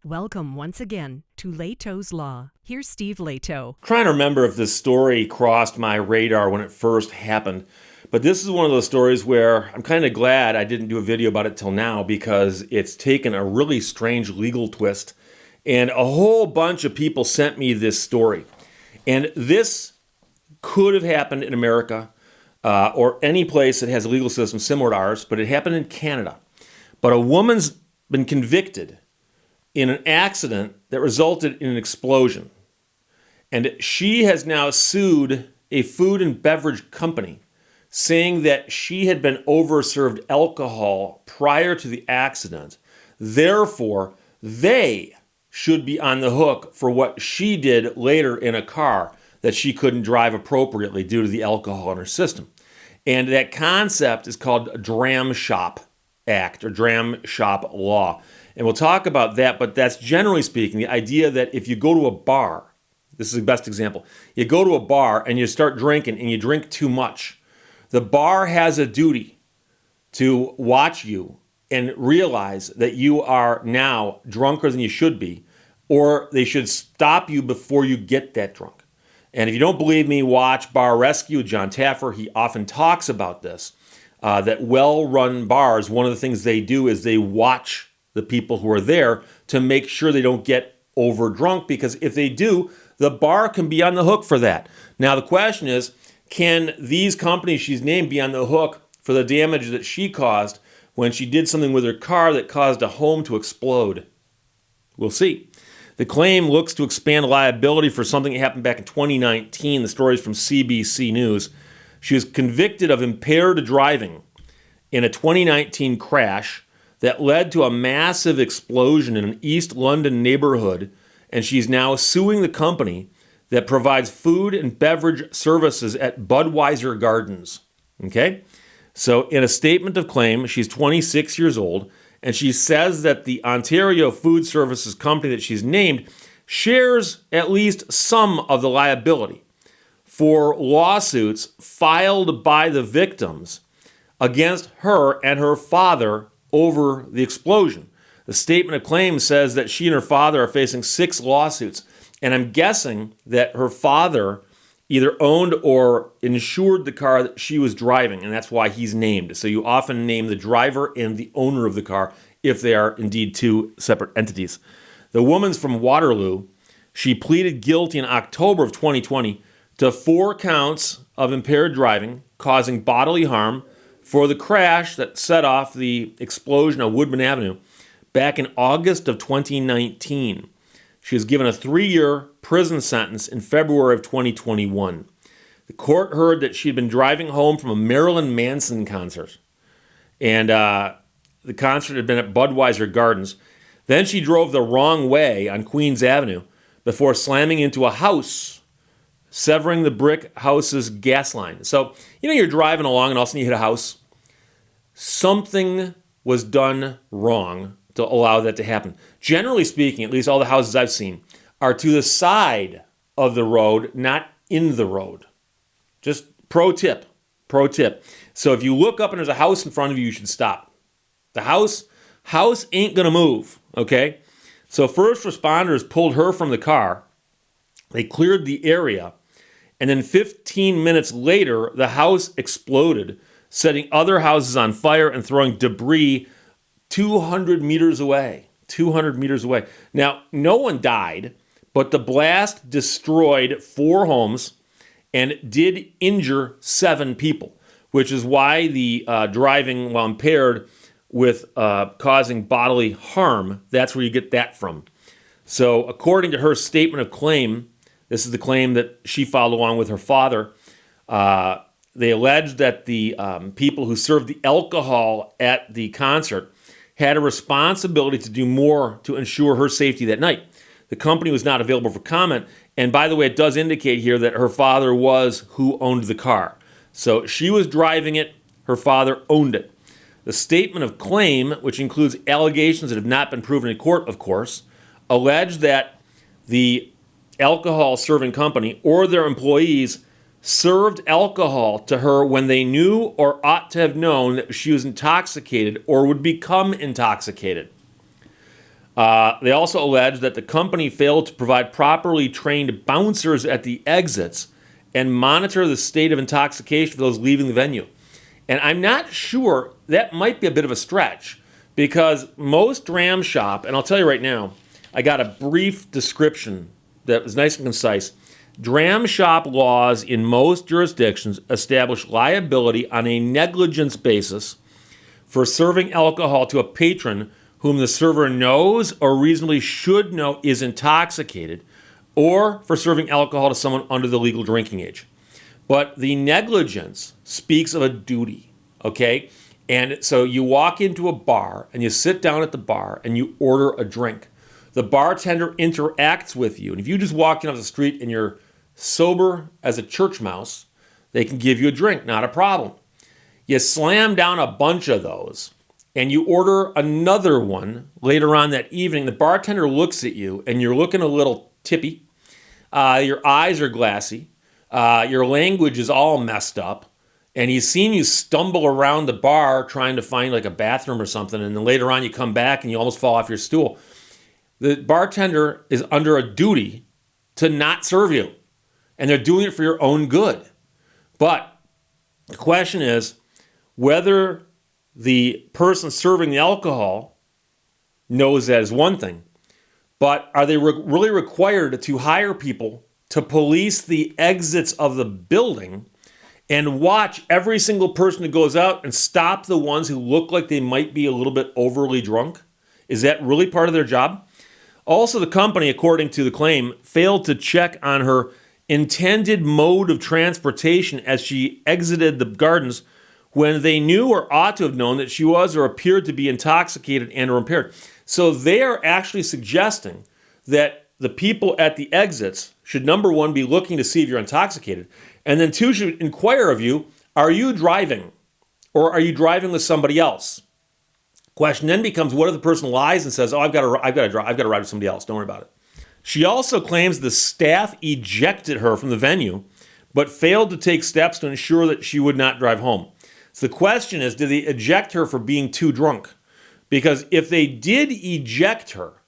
Welcome once again to Lehto's Law. Here's Steve Lehto. Trying to remember if this story crossed my radar when it first happened, but this is one of those stories where I'm kind of glad I didn't do a video about it till now because it's taken a really strange legal twist, and a whole bunch of people sent me this story. And this could have happened in America or any place that has a legal system similar to ours, but it happened in Canada. But a woman's been convicted in an accident that resulted in an explosion. And she has now sued a food and beverage company, saying that she had been overserved alcohol prior to the accident. Therefore, they should be on the hook for what she did later in a car that she couldn't drive appropriately due to the alcohol in her system. And that concept is called Dram Shop Act or Dram Shop Law. And we'll talk about that, but that's generally speaking the idea that if you go to a bar, this is the best example, you go to a bar and you start drinking and you drink too much, the bar has a duty to watch you and realize that you are now drunker than you should be, or they should stop you before you get that drunk. And if you don't believe me, watch Bar Rescue, John Taffer. He often talks about this, that well-run bars, one of the things they do is they watch the people who are there to make sure they don't get over drunk, because if they do, the bar can be on the hook for that. Now, the question is, can these companies she's named be on the hook for the damage that she caused when she did something with her car that caused a home to explode? We'll see. The claim looks to expand liability for something that happened back in 2019. The story is from CBC News. She was convicted of impaired driving in a 2019 crash that led to a massive explosion in an East London neighborhood, and she's now suing the company that provides food and beverage services at Budweiser Gardens. Okay? So in a statement of claim, she's 26 years old, and she says that the Ontario Food Services company that she's named shares at least some of the liability for lawsuits filed by the victims against her and her father over the explosion. The statement of claim says that she and her father are facing 6 lawsuits, and I'm guessing that her father either owned or insured the car that she was driving, and that's why he's named. So you often name the driver and the owner of the car if they are indeed 2 separate entities. The woman's from Waterloo. She pleaded guilty in October of 2020 to 4 counts of impaired driving, causing bodily harm, for the crash that set off the explosion on Woodman Avenue back in August of 2019. She was given a 3-year prison sentence in February of 2021. The court heard that she had been driving home from a Marilyn Manson concert, and the concert had been at Budweiser Gardens. Then she drove the wrong way on Queens Avenue before slamming into a house, severing the brick house's gas line. So, you're driving along and all of a sudden you hit a house. Something was done wrong to allow that to happen. Generally speaking, at least all the houses I've seen, are to the side of the road, not in the road. Just pro tip. So if you look up and there's a house in front of you, you should stop. The house ain't gonna move, okay? So first responders pulled her from the car. They cleared the area. And then 15 minutes later, the house exploded, setting other houses on fire and throwing debris 200 meters away. Now, no one died, but the blast destroyed 4 homes and did injure 7 people, which is why the driving while impaired with causing bodily harm, that's where you get that from. So according to her statement of claim, this is the claim that she filed along with her father. They alleged that the people who served the alcohol at the concert had a responsibility to do more to ensure her safety that night. The company was not available for comment. And by the way, it does indicate here that her father was who owned the car. So she was driving it. Her father owned it. The statement of claim, which includes allegations that have not been proven in court, of course, alleged that the alcohol serving company or their employees served alcohol to her when they knew or ought to have known that she was intoxicated or would become intoxicated. They also allege that the company failed to provide properly trained bouncers at the exits and monitor the state of intoxication for those leaving the venue. And I'm not sure, that might be a bit of a stretch, because most dram shop, and I'll tell you right now, I got a brief description that was nice and concise. Dram shop laws in most jurisdictions establish liability on a negligence basis for serving alcohol to a patron whom the server knows or reasonably should know is intoxicated, or for serving alcohol to someone under the legal drinking age. But the negligence speaks of a duty, okay? And so you walk into a bar and you sit down at the bar and you order a drink. The bartender interacts with you. And if you just walk in off the street and you're sober as a church mouse, they can give you a drink, not a problem. You slam down a bunch of those and you order another one later on that evening. The bartender looks at you and you're looking a little tippy. Your eyes are glassy. Your language is all messed up. And he's seen you stumble around the bar trying to find like a bathroom or something. And then later on you come back and you almost fall off your stool. The bartender is under a duty to not serve you. And they're doing it for your own good. But the question is whether the person serving the alcohol knows that is one thing. But are they really required to hire people to police the exits of the building and watch every single person who goes out and stop the ones who look like they might be a little bit overly drunk? Is that really part of their job? Also, the company, according to the claim, failed to check on her intended mode of transportation as she exited the gardens when they knew or ought to have known that she was or appeared to be intoxicated and or impaired. So they are actually suggesting that the people at the exits should, number one, be looking to see if you're intoxicated, and then two, should inquire of you, are you driving or are you driving with somebody else? Question then becomes, what if the person lies and says, I've got to ride with somebody else, don't worry about it. She also claims the staff ejected her from the venue, but failed to take steps to ensure that she would not drive home. So the question is, did they eject her for being too drunk? Because if they did eject her,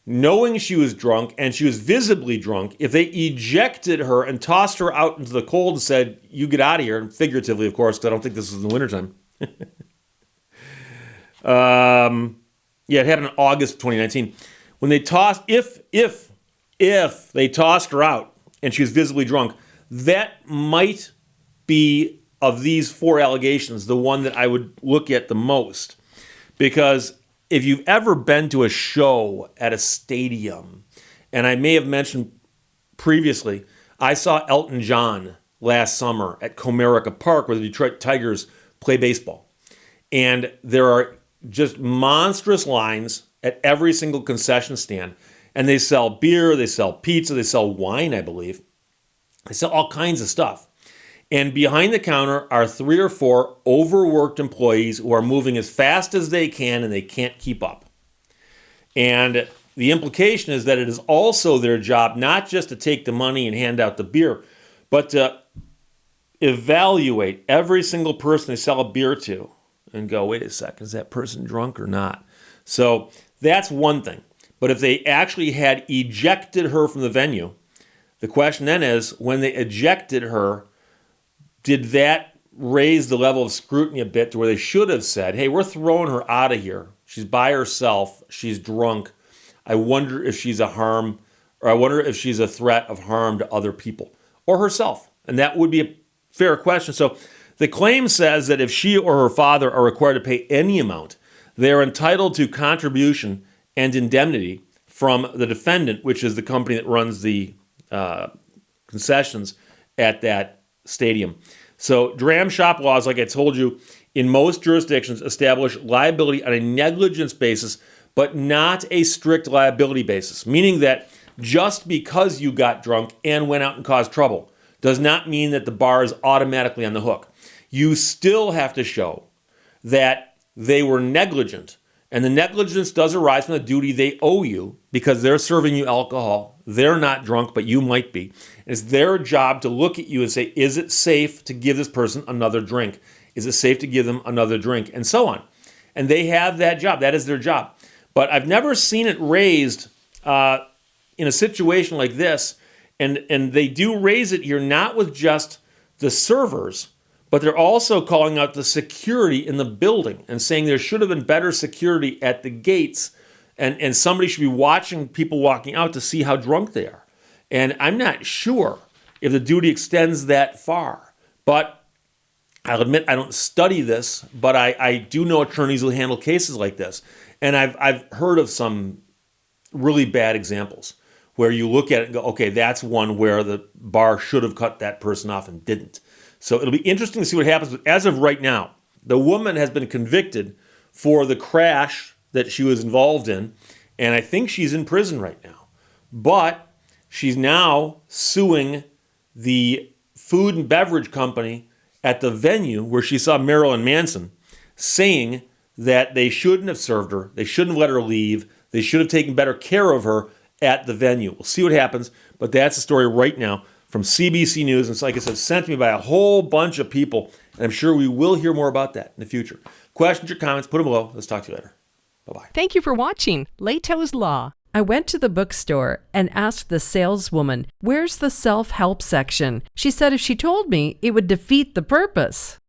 knowing she was drunk and she was visibly drunk, if they ejected her and tossed her out into the cold and said, you get out of here, and figuratively, of course, because I don't think this was in the wintertime. It happened in August 2019. When they tossed, if they tossed her out and she was visibly drunk, that might be, of these four allegations, the one that I would look at the most. Because if you've ever been to a show at a stadium, and I may have mentioned previously, I saw Elton John last summer at Comerica Park where the Detroit Tigers play baseball. And there are just monstrous lines at every single concession stand. And they sell beer, they sell pizza, they sell wine, I believe. They sell all kinds of stuff. And behind the counter are 3 or 4 overworked employees who are moving as fast as they can and they can't keep up. And the implication is that it is also their job not just to take the money and hand out the beer, but to evaluate every single person they sell a beer to and go, wait a second, is that person drunk or not? So that's one thing. But if they actually had ejected her from the venue, the question then is, when they ejected her, did that raise the level of scrutiny a bit to where they should have said, hey, we're throwing her out of here. She's by herself. She's drunk. I wonder if she's a harm, or I wonder if she's a threat of harm to other people or herself. And that would be a fair question. So the claim says that if she or her father are required to pay any amount, they are entitled to contribution and indemnity from the defendant, which is the company that runs the concessions at that stadium. So dram shop laws, like I told you, in most jurisdictions establish liability on a negligence basis, but not a strict liability basis, meaning that just because you got drunk and went out and caused trouble does not mean that the bar is automatically on the hook. You still have to show that they were negligent, and the negligence does arise from the duty they owe you because they're serving you alcohol. They're not drunk, but you might be. It's their job to look at you and say, is it safe to give this person another drink? Is it safe to give them another drink? And so on. And they have that job. That is their job. But I've never seen it raised in a situation like this. And they do raise it here not with just the servers, but they're also calling out the security in the building and saying there should have been better security at the gates, and somebody should be watching people walking out to see how drunk they are. And I'm not sure if the duty extends that far. But I'll admit I don't study this, but I do know attorneys who handle cases like this. And I've heard of some really bad examples where you look at it and go, okay, that's one where the bar should have cut that person off and didn't. So it'll be interesting to see what happens. But as of right now, the woman has been convicted for the crash that she was involved in, and I think she's in prison right now. But she's now suing the food and beverage company at the venue where she saw Marilyn Manson, saying that they shouldn't have served her, they shouldn't have let her leave, they should have taken better care of her at the venue. We'll see what happens, but that's the story right now from CBC News. And it's, like I said, sent to me by a whole bunch of people, and I'm sure we will hear more about that in the future. Questions or comments, put them below. Let's talk to you later. Bye-bye. Thank you for watching Lehto's Law. I went to the bookstore and asked the saleswoman, "Where's the self-help section?" She said if she told me, it would defeat the purpose.